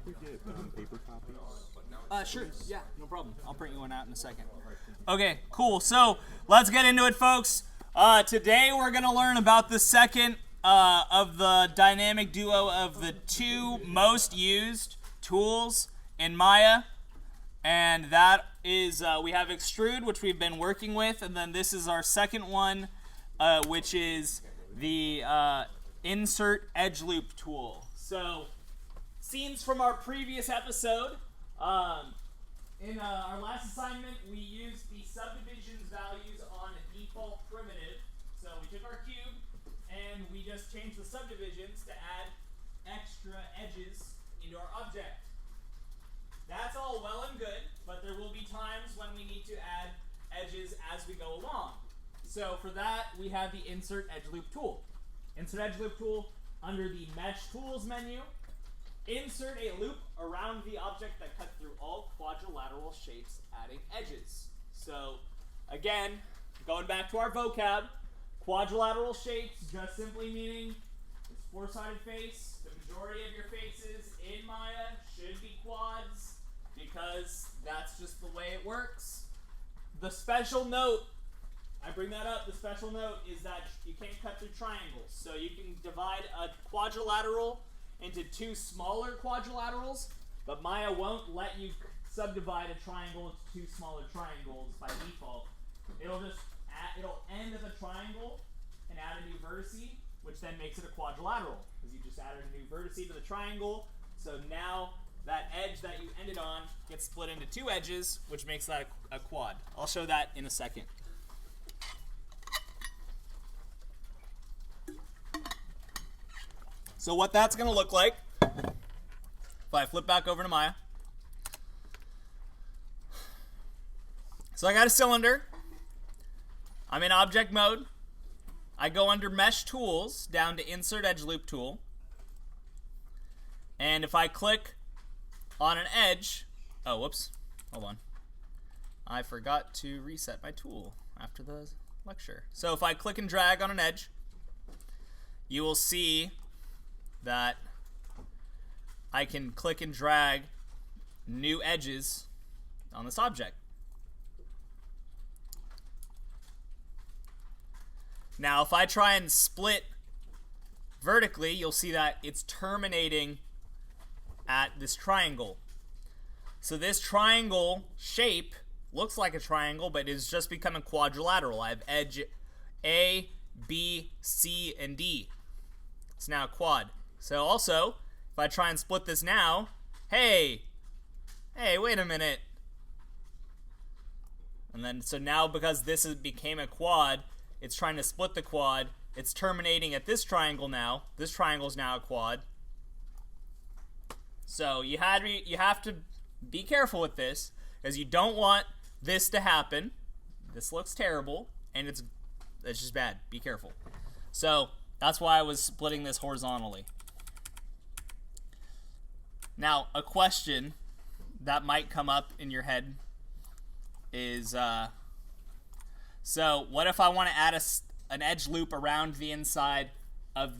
we get paper copies? Sure. Yeah, no problem. I'll print you one out in a second. Okay, cool. So let's get into it, folks. Today we're going to learn about the second of the dynamic duo of the two most used tools in Maya. And that is, we have Extrude, which we've been working with. And then this is our second one, which is the Insert Edge Loop tool. So, scenes from our previous episode. In our last assignment, we used the subdivisions values on a default primitive. So we took our cube and we just changed the subdivisions to add extra edges into our object. That's all well and good, but there will be times when we need to add edges as we go along. So for that, we have the Insert Edge Loop tool. Insert Edge Loop tool under the Mesh Tools menu. Insert a loop around the object that cuts through all quadrilateral shapes, adding edges. So, again, going back to our vocab, quadrilateral shapes just simply meaning it's four-sided face. The majority of your faces in Maya should be quads because that's just the way it works. The special note, I bring that up, the special note is that you can't cut through triangles. So you can divide a quadrilateral into two smaller quadrilaterals, but Maya won't let you subdivide a triangle into two smaller triangles by default. It'll just it'll end as a triangle and add a new vertice, which then makes it a quadrilateral because you just added a new vertice to the triangle. So now that edge that you ended on gets split into two edges, which makes that a quad. I'll show that in a second. So what that's going to look like, if I flip back over to Maya. So I got a cylinder. I'm in object mode. I go under Mesh Tools down to Insert Edge Loop tool. And if I click on an edge, oh, whoops, hold on. I forgot to reset my tool after the lecture. So if I click and drag on an edge, you will see that I can click and drag new edges on this object. Now, if I try and split vertically, you'll see that it's terminating at this triangle. So this triangle shape looks like a triangle, but is just becoming quadrilateral. I have edge A, B, C, and D. It's now a quad. So also, if I try and split this now, hey, wait a minute. And then, so now because became a quad, it's trying to split the quad. It's terminating at this triangle now. This triangle is now a quad. So you have to be careful with this because you don't want this to happen. This looks terrible, and it's just bad. Be careful. So that's why I was splitting this horizontally. Now, a question that might come up in your head is, so what if I want to add an edge loop around the inside of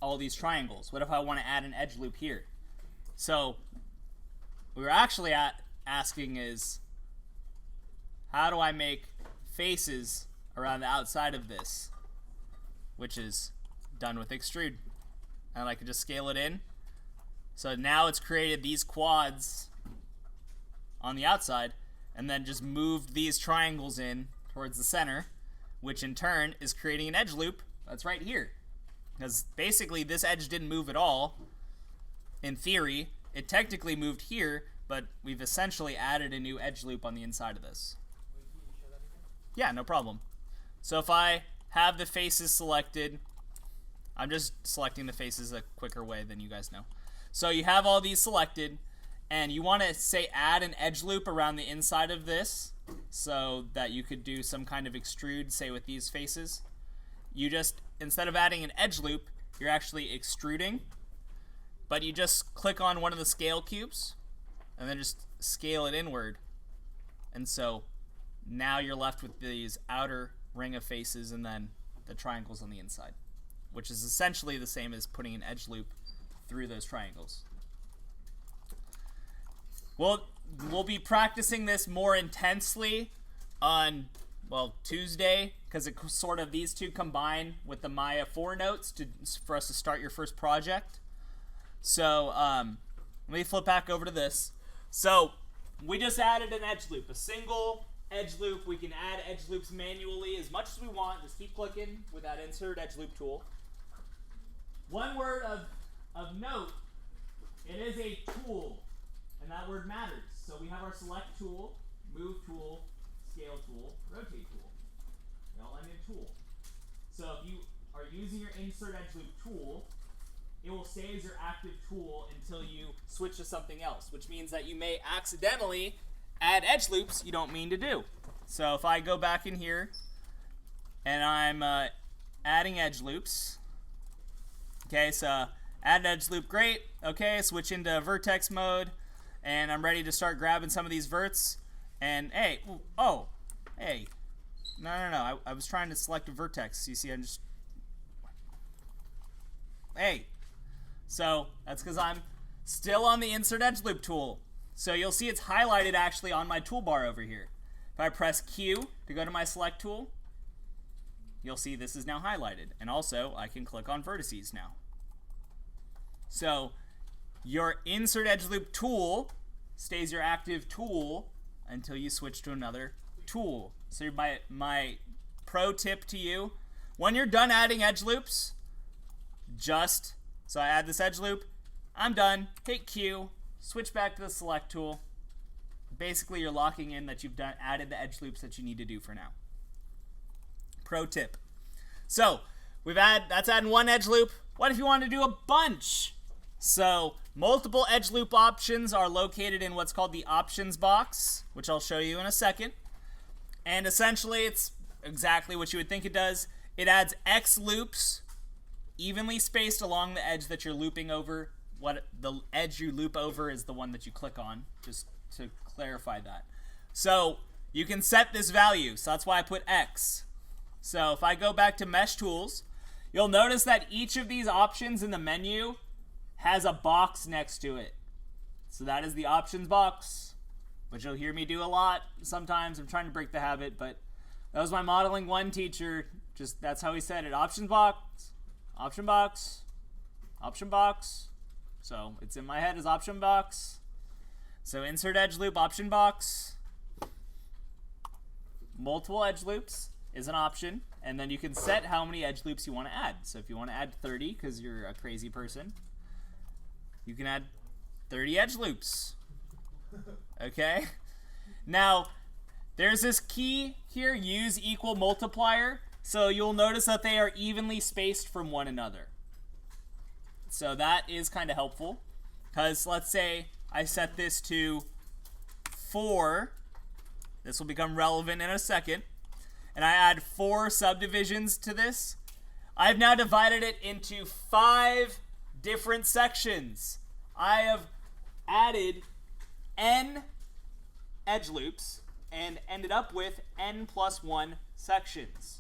all these triangles? What if I want to add an edge loop here? So what we're actually asking is, how do I make faces around the outside of this, which is done with Extrude? And I can just scale it in. So now it's created these quads on the outside and then just moved these triangles in towards the center, which in turn is creating an edge loop that's right here. Because basically this edge didn't move at all. In theory, it technically moved here, but we've essentially added a new edge loop on the inside of this. Yeah, no problem. So if I have the faces selected, I'm just selecting the faces a quicker way than you guys know. So you have all these selected, and you want to say add an edge loop around the inside of this so that you could do some kind of extrude, say with these faces. You just, instead of adding an edge loop, you're actually extruding, but you just click on one of the scale cubes and then just scale it inward. And so now you're left with these outer ring of faces and then the triangles on the inside, which is essentially the same as putting an edge loop through those triangles. We'll be practicing this more intensely on, well, Tuesday, because it sort of, these two combine with the Maya 4 notes for us to start your first project. So let me flip back over to this. So we just added an edge loop, a single edge loop. We can add edge loops manually as much as we want. Just keep clicking with that insert edge loop tool. One word of note, it is a tool, and that word matters. So we have our select tool, move tool, scale tool, rotate tool. They all end in tool. So if you are using your insert edge loop tool, it will stay as your active tool until you switch to something else, which means that you may accidentally add edge loops you don't mean to do. So if I go back in here and I'm adding edge loops, okay, so add an edge loop, great. Okay, switch into vertex mode, and I'm ready to start grabbing some of these verts. And hey, hey, no, I was trying to select a vertex. You see, I'm just, hey. So that's because I'm still on the insert edge loop tool. So you'll see it's highlighted actually on my toolbar over here. If I press Q to go to my select tool, you'll see this is now highlighted. And also I can click on vertices now. So your insert edge loop tool stays your active tool until you switch to another tool. So my pro tip to you, when you're done adding edge loops, so I add this edge loop, I'm done, hit Q, switch back to the select tool. Basically you're locking in that you've added the edge loops that you need to do for now. Pro tip. So that's adding one edge loop. What if you want to do a bunch? So multiple edge loop options are located in what's called the options box, which I'll show you in a second. And essentially it's exactly what you would think it does. It adds X loops evenly spaced along the edge that you're looping over. What the edge you loop over is the one that you click on, just to clarify that. So you can set this value, so that's why I put X. So if I go back to Mesh Tools, you'll notice that each of these options in the menu has a box next to it. So that is the options box, which you'll hear me do a lot sometimes. I'm trying to break the habit, but that was my Modeling 1 teacher. Just that's how he said it. Options box, option box, option box. So it's in my head as option box. So insert edge loop, option box. Multiple edge loops is an option, and then you can set how many edge loops you want to add. So if you want to add 30 because you're a crazy person, you can add 30 edge loops. Okay? Now, there's this key here, use equal multiplier. So you'll notice that they are evenly spaced from one another. So that is kind of helpful, because let's say I set this to 4. This will become relevant in a second. And I add 4 subdivisions to this. I've now divided it into 5 different sections. I have added n edge loops and ended up with n plus 1 sections.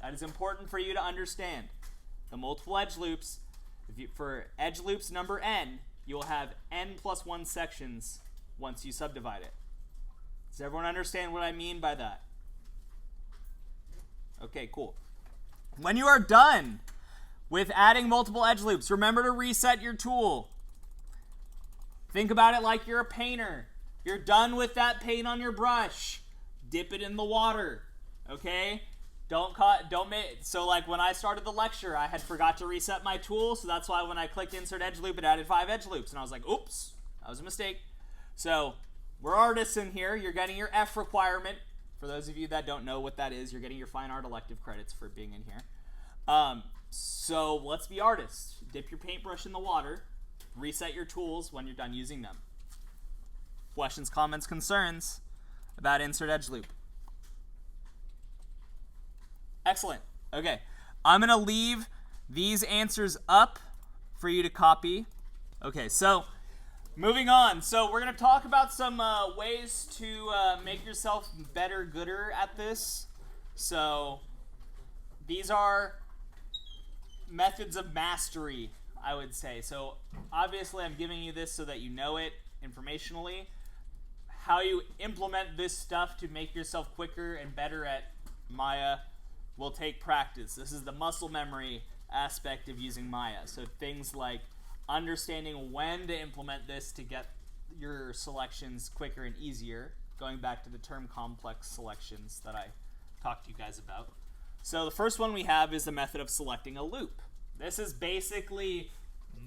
That is important for you to understand. The multiple edge loops, for edge loops number n, you'll have n plus 1 sections once you subdivide it. Does everyone understand what I mean by that? Okay, cool. When you are done with adding multiple edge loops, remember to reset your tool. Think about it like you're a painter. You're done with that paint on your brush. Dip it in the water, okay? So like when I started the lecture, I had forgot to reset my tool, so that's why when I clicked insert edge loop, it added 5 edge loops, and I was like, oops, that was a mistake. So we're artists in here. You're getting your F requirement. For those of you that don't know what that is, you're getting your fine art elective credits for being in here. So let's be artists. Dip your paintbrush in the water. Reset your tools when you're done using them. Questions, comments, concerns about insert edge loop? Excellent. Okay. I'm going to leave these answers up for you to copy. Okay, so moving on. So we're going to talk about some ways to make yourself better, gooder at this. So these are methods of mastery, I would say. So obviously I'm giving you this so that you know it informationally, how you implement this stuff to make yourself quicker and better at Maya will take practice. This is the muscle memory aspect of using Maya. So things like understanding when to implement this to get your selections quicker and easier, going back to the term complex selections that I talked to you guys about. So the first one we have is the method of selecting a loop. This is basically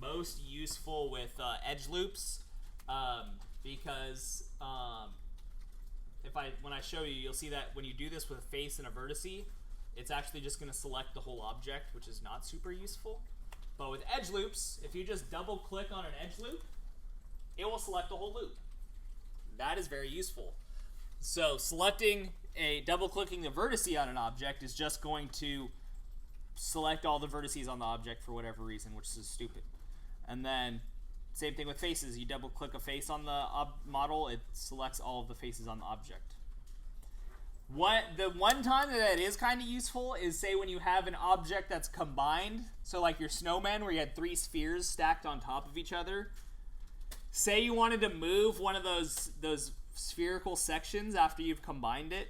most useful with edge loops because when I show you, you'll see that when you do this with a face and a vertice, it's actually just going to select the whole object, which is not super useful. But with edge loops, if you just double click on an edge loop, it will select the whole loop. That is very useful. So double clicking the vertice on an object is just going to select all the vertices on the object for whatever reason, which is stupid. And then same thing with faces. You double click a face on the model, it selects all of the faces on the object. The one time that is kind of useful is, say, when you have an object that's combined. So like your snowman, where you had 3 spheres stacked on top of each other. Say you wanted to move one of those spherical sections after you've combined it.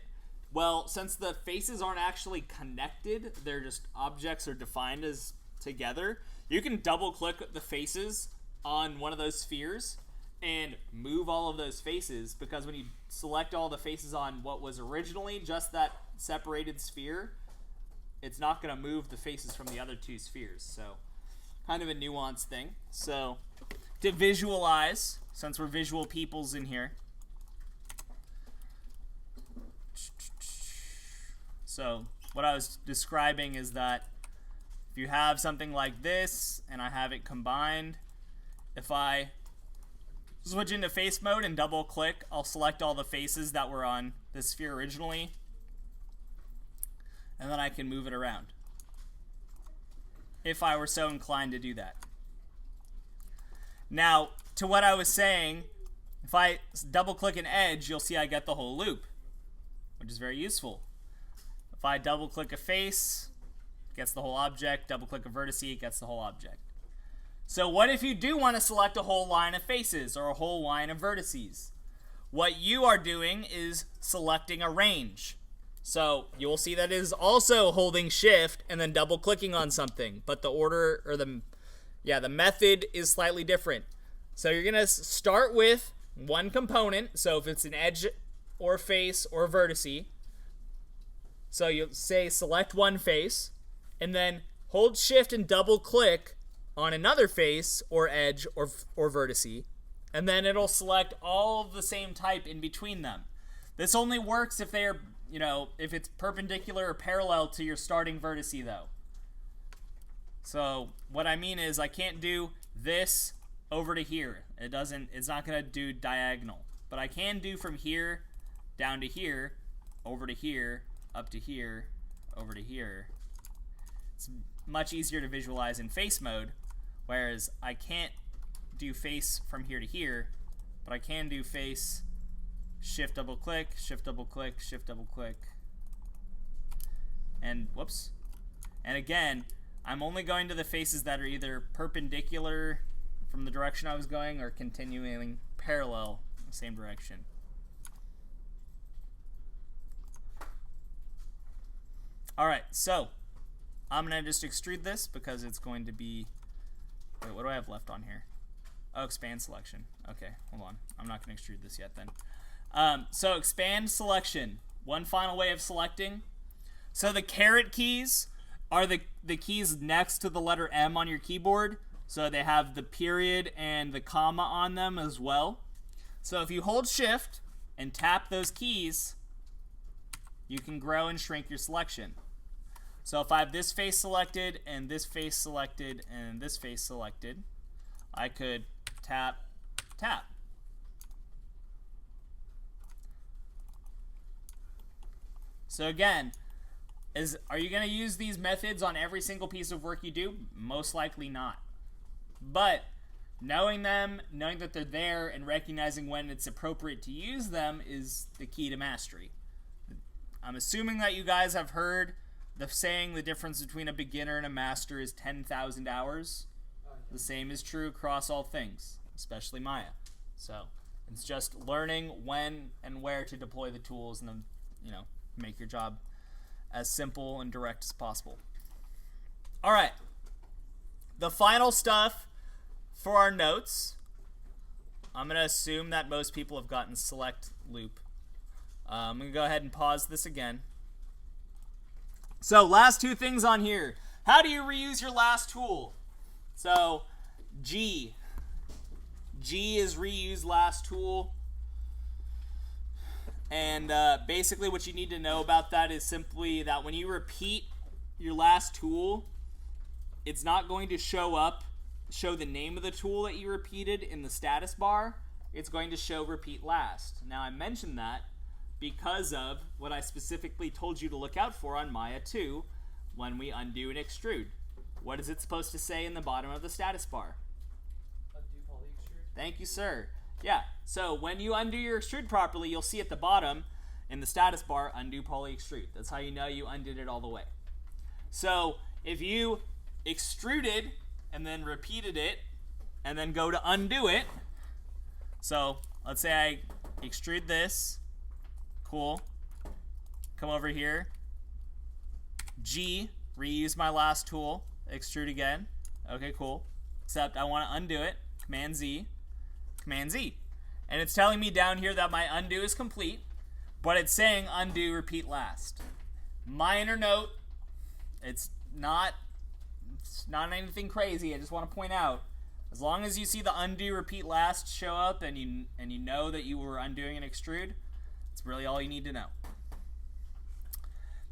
Well, since the faces aren't actually connected, they're just objects are defined as together, you can double click the faces on one of those spheres and move all of those faces, because when you select all the faces on what was originally just that separated sphere, it's not going to move the faces from the other 2 spheres. So kind of a nuanced thing. So to visualize, since we're visual peoples in here, so what I was describing is that if you have something like this and I have it combined, if I switch into face mode and double click, I'll select all the faces that were on the sphere originally, and then I can move it around if I were so inclined to do that. Now, to what I was saying, if I double click an edge, you'll see I get the whole loop, which is very useful. If I double click a face, it gets the whole object. Double click a vertice, it gets the whole object. So what if you do want to select a whole line of faces or a whole line of vertices? What you are doing is selecting a range. So you will see that it is also holding shift and then double clicking on something, but the order or the method is slightly different. So you're going to start with one component. So if it's an edge or face or vertice, so you'll say select one face and then hold shift and double click on another face or edge or vertice, and then it'll select all of the same type in between them. This only works if they are, if it's perpendicular or parallel to your starting vertice, though. So what I mean is I can't do this over to here. It's not going to do diagonal, but I can do from here down to here, over to here, up to here, over to here. It's much easier to visualize in face mode, whereas I can't do face from here to here, but I can do face, shift double click, shift double click, shift double click, and whoops. And again, I'm only going to the faces that are either perpendicular from the direction I was going or continuing parallel in the same direction. All right, so I'm going to just extrude this because it's going to be... Wait, what do I have left on here? Oh, expand selection. Okay, hold on. I'm not going to extrude this yet then. So expand selection. One final way of selecting. So the caret keys are the keys next to the letter M on your keyboard. So they have the period and the comma on them as well. So if you hold shift and tap those keys, you can grow and shrink your selection. So if I have this face selected and this face selected and this face selected, I could tap, tap. So again, are you going to use these methods on every single piece of work you do? Most likely not. But knowing them, knowing that they're there, and recognizing when it's appropriate to use them is the key to mastery. I'm assuming that you guys have heard the saying the difference between a beginner and a master is 10,000 hours. The same is true across all things, especially Maya. So It's just learning when and where to deploy the tools and then, make your job as simple and direct as possible. All right. The final stuff for our notes, I'm going to assume that most people have gotten select loop. I'm going to go ahead and pause this again. So last two things on here. How do you reuse your last tool? So G is reuse last tool. And basically what you need to know about that is simply that when you repeat your last tool, it's not going to show the name of the tool that you repeated in the status bar. It's going to show repeat last. Now I mentioned that because of what I specifically told you to look out for on Maya 2 when we undo and extrude. What is it supposed to say in the bottom of the status bar? Undo poly extrude. Thank you, sir. Yeah, so when you undo your extrude properly, you'll see at the bottom in the status bar, undo poly extrude. That's how you know you undid it all the way. So if you extruded and then repeated it and then go to undo it, so let's say I extrude this, cool, come over here, G, reuse my last tool, extrude again, okay, cool, except I want to undo it, Command Z, and it's telling me down here that my undo is complete, but it's saying undo repeat last. Minor note, it's not anything crazy. I just want to point out, as long as you see the undo repeat last show up and you know that you were undoing an extrude, it's really all you need to know.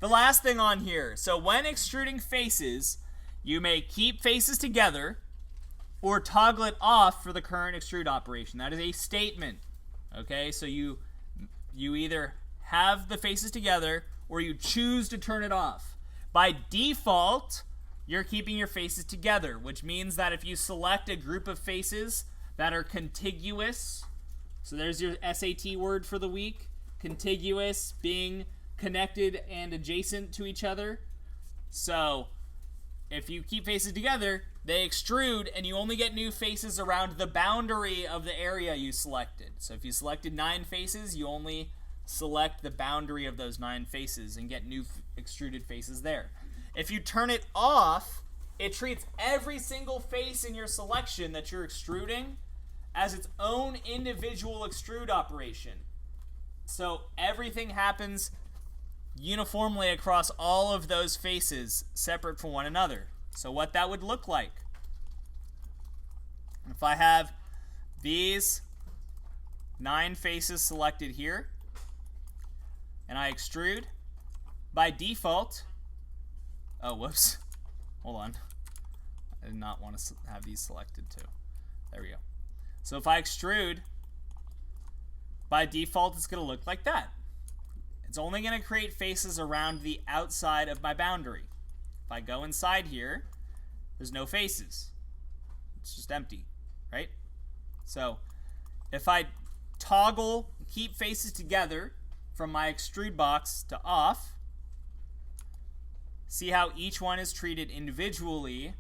The last thing on here, so when extruding faces, you may keep faces together or toggle it off for the current extrude operation. That is a statement. Okay, so you either have the faces together or you choose to turn it off. By default, you're keeping your faces together, which means that if you select a group of faces that are contiguous, so there's your SAT word for the week, contiguous, being connected and adjacent to each other. So if you keep faces together, they extrude and you only get new faces around the boundary of the area you selected. So if you selected 9 faces, you only select the boundary of those 9 faces and get new extruded faces there. If you turn it off, it treats every single face in your selection that you're extruding as its own individual extrude operation. So everything happens uniformly across all of those faces, separate from one another. So what that would look like, if I have these 9 faces selected here, and I extrude, by default, oh, whoops, hold on, I did not want to have these selected too. There we go. So if I extrude, by default, it's going to look like that. It's only going to create faces around the outside of my boundary. If I go inside here, there's no faces. It's just empty, right? So if I toggle keep faces together from my extrude box to off, see how each one is treated individually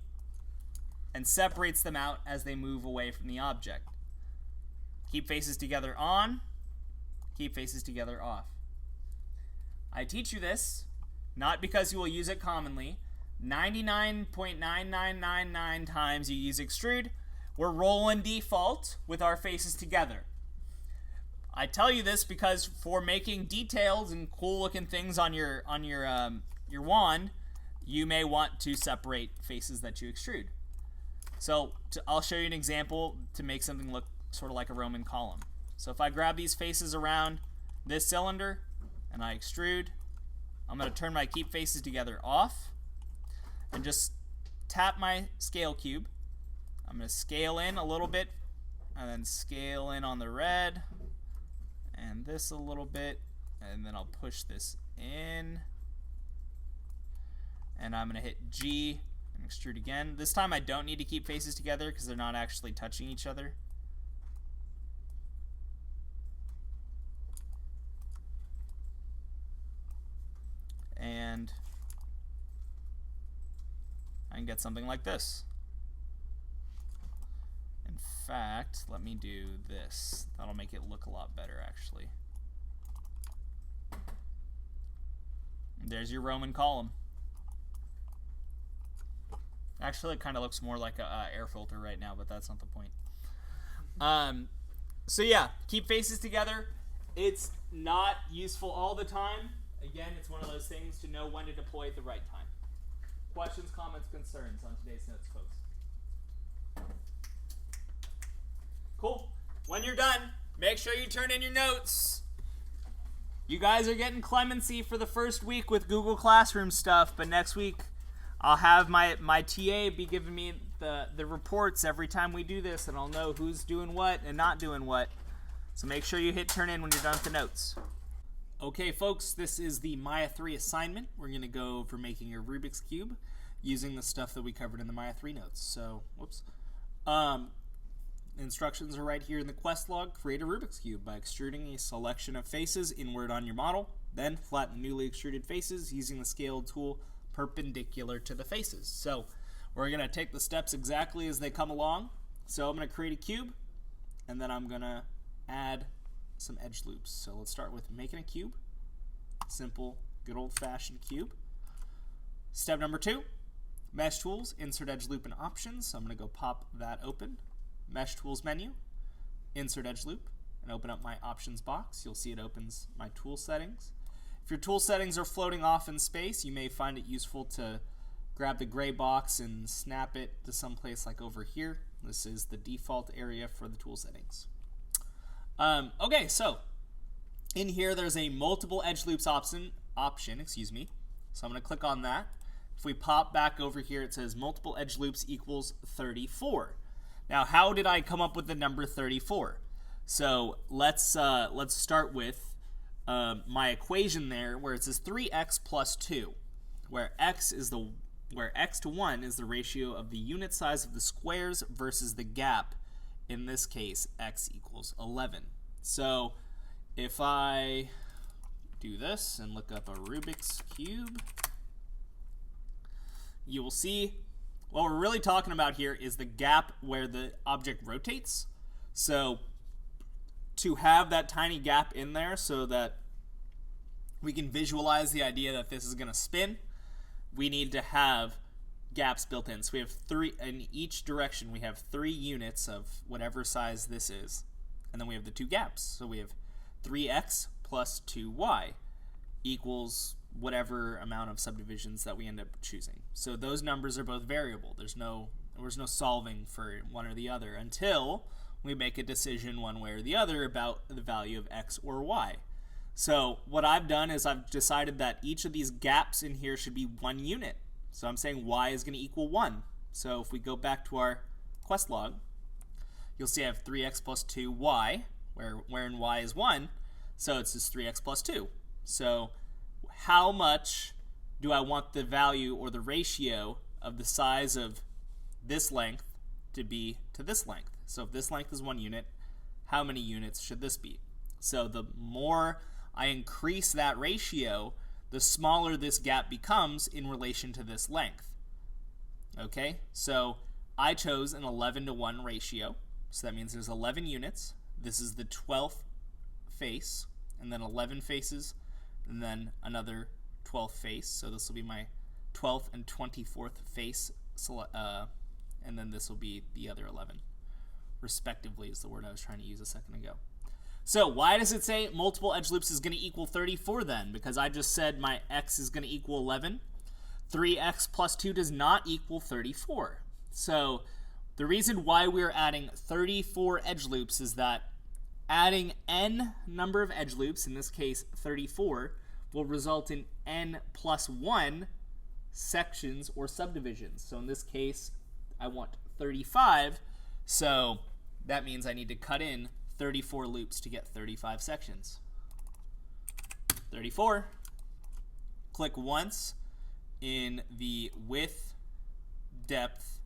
and separates them out as they move away from the object. Keep faces together on, keep faces together off. I teach you this not because you will use it commonly. 99.9999 times you use extrude, we're rolling default with our faces together. I tell you this because for making details and cool looking things on your wand, you may want to separate faces that you extrude. So I'll show you an example to make something look sort of like a Roman column. So if I grab these faces around this cylinder and I extrude, I'm going to turn my keep faces together off and just tap my scale cube. I'm going to scale in a little bit and then scale in on the red and this a little bit, and then I'll push this in and I'm going to hit G and extrude again. This time I don't need to keep faces together because they're not actually touching each other. And I can get something like this. And fact, let me do this. That'll make it look a lot better, actually. There's your Roman column. Actually, it kind of looks more like a air filter right now, but that's not the point. So yeah, keep faces together. It's not useful all the time. Again, it's one of those things to know when to deploy at the right time. Questions, comments, concerns on today's notes, folks? Cool. When you're done, make sure you turn in your notes. You guys are getting clemency for the first week with Google Classroom stuff, but next week I'll have my TA be giving me the reports every time we do this, and I'll know who's doing what and not doing what. So make sure you hit turn in when you're done with the notes. Okay, folks, this is the Maya 3 assignment. We're going to go over making your Rubik's Cube using the stuff that we covered in the Maya 3 notes. So, whoops. Instructions are right here in the quest log. Create a Rubik's Cube by extruding a selection of faces inward on your model. Then flatten newly extruded faces using the scaled tool perpendicular to the faces. So we're going to take the steps exactly as they come along. So I'm going to create a cube, and then I'm going to add some edge loops. So let's start with making a cube. Simple, good old-fashioned cube. Step number 2, Mesh Tools, Insert Edge Loop and Options. So I'm going to go pop that open. Mesh Tools menu, Insert Edge Loop, and open up my Options box. You'll see it opens my tool settings. If your tool settings are floating off in space, you may find it useful to grab the gray box and snap it to someplace like over here. This is the default area for the tool settings. Okay, so in here there's a multiple edge loops option. So I'm going to click on that. If we pop back over here, it says multiple edge loops equals 34. Now, how did I come up with the number 34? So let's start with my equation there, where it says 3x plus 2, where x to 1 is the ratio of the unit size of the squares versus the gap. In this case, x equals 11. So if I do this and look up a Rubik's Cube, you will see what we're really talking about here is the gap where the object rotates. So to have that tiny gap in there so that we can visualize the idea that this is going to spin, we need to have gaps built in. So we have 3 in each direction. We have 3 units of whatever size this is, and then we have the 2 gaps. So we have 3x plus 2y equals whatever amount of subdivisions that we end up choosing. So those numbers are both variable. There's no solving for one or the other until we make a decision one way or the other about the value of x or y. So what I've done is I've decided that each of these gaps in here should be 1 unit. So I'm saying y is going to equal 1. So if we go back to our quest log, you'll see I have 3x plus 2y, wherein y is 1. So it's just 3x plus 2. So how much do I want the value or the ratio of the size of this length to be to this length? So if this length is 1 unit, how many units should this be? So the more I increase that ratio, the smaller this gap becomes in relation to this length. Okay, so I chose an 11:1 ratio. So that means there's 11 units. This is the 12th face, and then 11 faces, and then another 12th face. So this will be my 12th and 24th face, and then this will be the other 11. Respectively is the word I was trying to use a second ago. So why does it say multiple edge loops is going to equal 34 then? Because I just said my x is going to equal 11. 3x plus 2 does not equal 34. So the reason why we're adding 34 edge loops is that adding n number of edge loops, in this case 34, will result in n plus 1 sections or subdivisions. So in this case, I want 35. So that means I need to cut in 34 loops to get 35 sections. 34. Click once in the width, depth,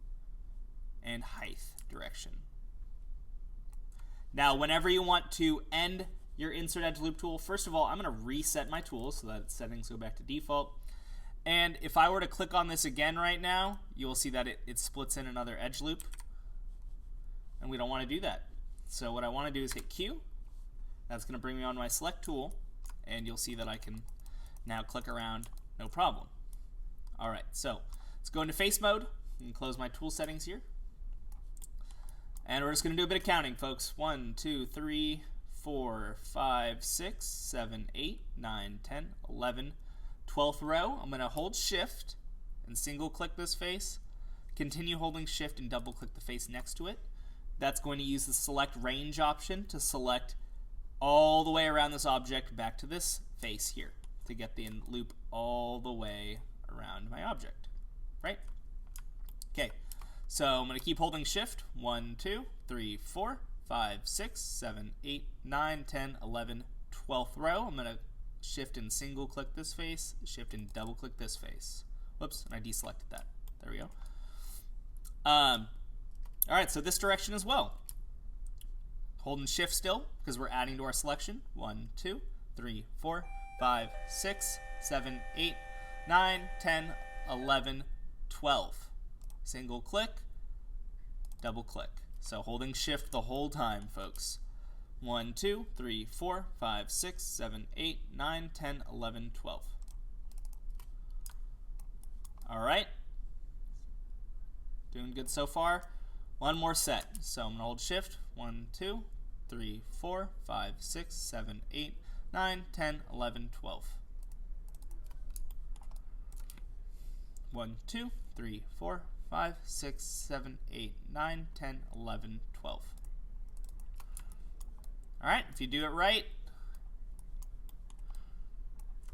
and height direction. Now, whenever you want to end your insert edge loop tool, first of all, I'm going to reset my tool so that its settings go back to default. And if I were to click on this again right now, you will see that it splits in another edge loop. and we don't want to do that. So what I want to do is hit Q. That's going to bring me on my select tool, and you'll see that I can now click around no problem. All right, so let's go into face mode and close my tool settings here. And we're just going to do a bit of counting, folks. 1, 2, 3, 4, 5, 6, 7, 8, 9, 10, 11, 12th row. I'm going to hold shift and single click this face. Continue holding shift and double click the face next to it. That's going to use the select range option to select all the way around this object back to this face here to get the loop all the way around my object, right? Okay, so I'm going to keep holding shift. 1, 2, 3, 4, 5, 6, 7, 8, 9, 10, 11, 12th row. I'm going to shift and single click this face, shift and double click this face. Whoops, and I deselected that. There we go. All right, so this direction as well. Holding shift still because we're adding to our selection. 1, 2, 3, 4, 5, 6, 7, 8, 9, 10, 11, 12. Single click, double click. So holding shift the whole time, folks. 1, 2, 3, 4, 5, 6, 7, 8, 9, 10, 11, 12. All right. Doing good so far. One more set. So I'm going to hold shift. 1, 2, 3, 4, 5, 6, 7, 8, 9, 10, 11, 12. 1, 2, 3, 4, 5, 6, 7, 8, 9, 10, 11, 12. All right, if you do it right,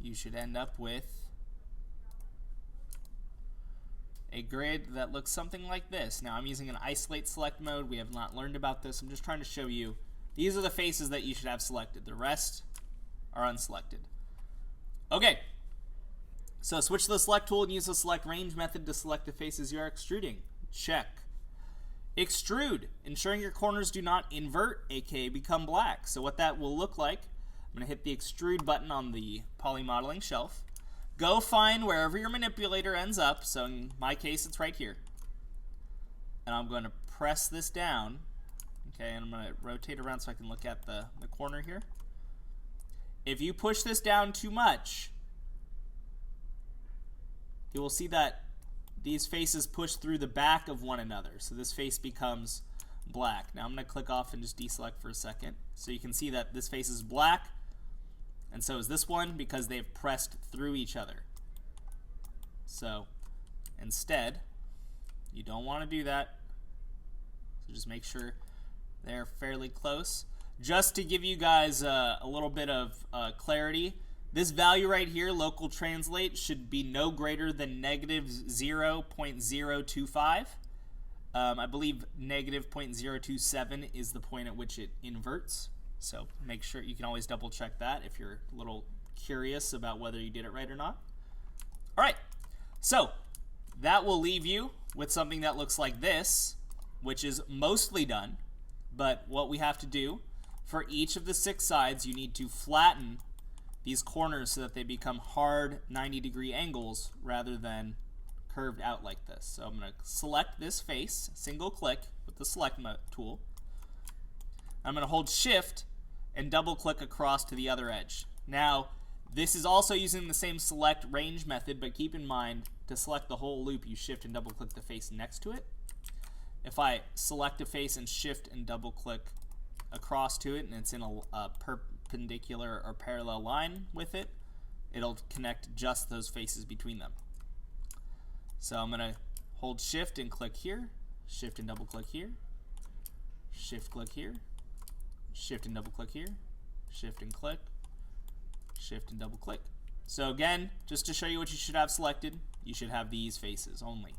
you should end up with a grid that looks something like this. Now I'm using an isolate select mode. We have not learned about this. I'm just trying to show you these are the faces that you should have selected. The rest are unselected. Okay, so switch to the select tool and use the select range method to select the faces you are extruding. Check. Extrude, ensuring your corners do not invert, aka become black. So what that will look like, I'm going to hit the extrude button on the poly modeling shelf. Go find wherever your manipulator ends up. So in my case, it's right here. And I'm going to press this down. Okay, and I'm going to rotate around so I can look at the corner here. If you push this down too much, you will see that these faces push through the back of one another. So this face becomes black. Now I'm going to click off and just deselect for a second. So you can see that this face is black. And so is this one because they've pressed through each other. So instead, you don't want to do that. So just make sure they're fairly close. Just to give you guys a little bit of clarity, this value right here, local translate, should be no greater than negative 0.025. I believe negative 0.027 is the point at which it inverts. So make sure you can always double check that if you're a little curious about whether you did it right or not. All right, so that will leave you with something that looks like this, which is mostly done. But what we have to do for each of the 6 sides, you need to flatten these corners so that they become hard 90-degree angles rather than curved out like this. So I'm going to select this face, single click with the select tool. I'm going to hold shift and double click across to the other edge. Now, this is also using the same select range method, but keep in mind to select the whole loop, you shift and double click the face next to it. If I select a face and shift and double click across to it and it's in a perpendicular or parallel line with it, it'll connect just those faces between them. So I'm going to hold shift and click here, shift and double click here, shift click here, shift and double click here, shift and click, shift and double click. So again, just to show you what you should have selected, you should have these faces only.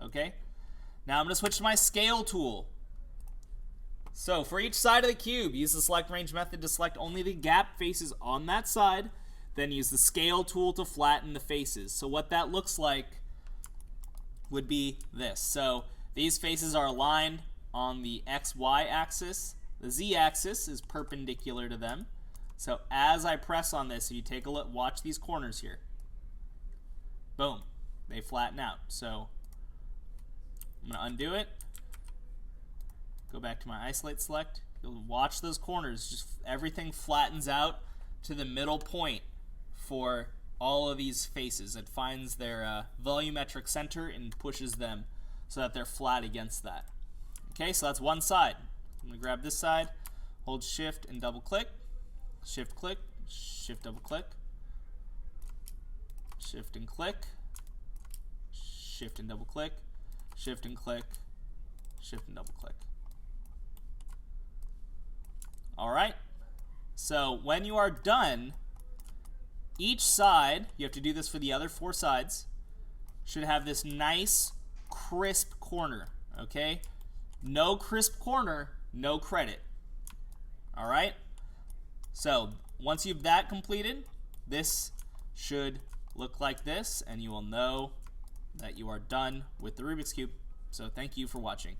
Okay? Now I'm going to switch to my scale tool. So for each side of the cube, use the select range method to select only the gap faces on that side, then use the scale tool to flatten the faces. So what that looks like would be this. So these faces are aligned on the XY axis. The Z axis is perpendicular to them. So as I press on this, you take a look, watch these corners here. Boom, they flatten out. So I'm going to undo it. Go back to my isolate select. You'll watch those corners. Just everything flattens out to the middle point for all of these faces. It finds their volumetric center and pushes them so that they're flat against that. Okay, so that's one side. I'm going to grab this side, hold shift and double click, shift click, shift double click, shift and click, shift and double click, shift and click, shift and double click. Alright, so when you are done, each side, you have to do this for the other 4 sides, should have this nice crisp corner, okay? No crisp corner, no credit. Alright? So, once you've that completed, this should look like this, and you will know that you are done with the Rubik's Cube. So thank you for watching.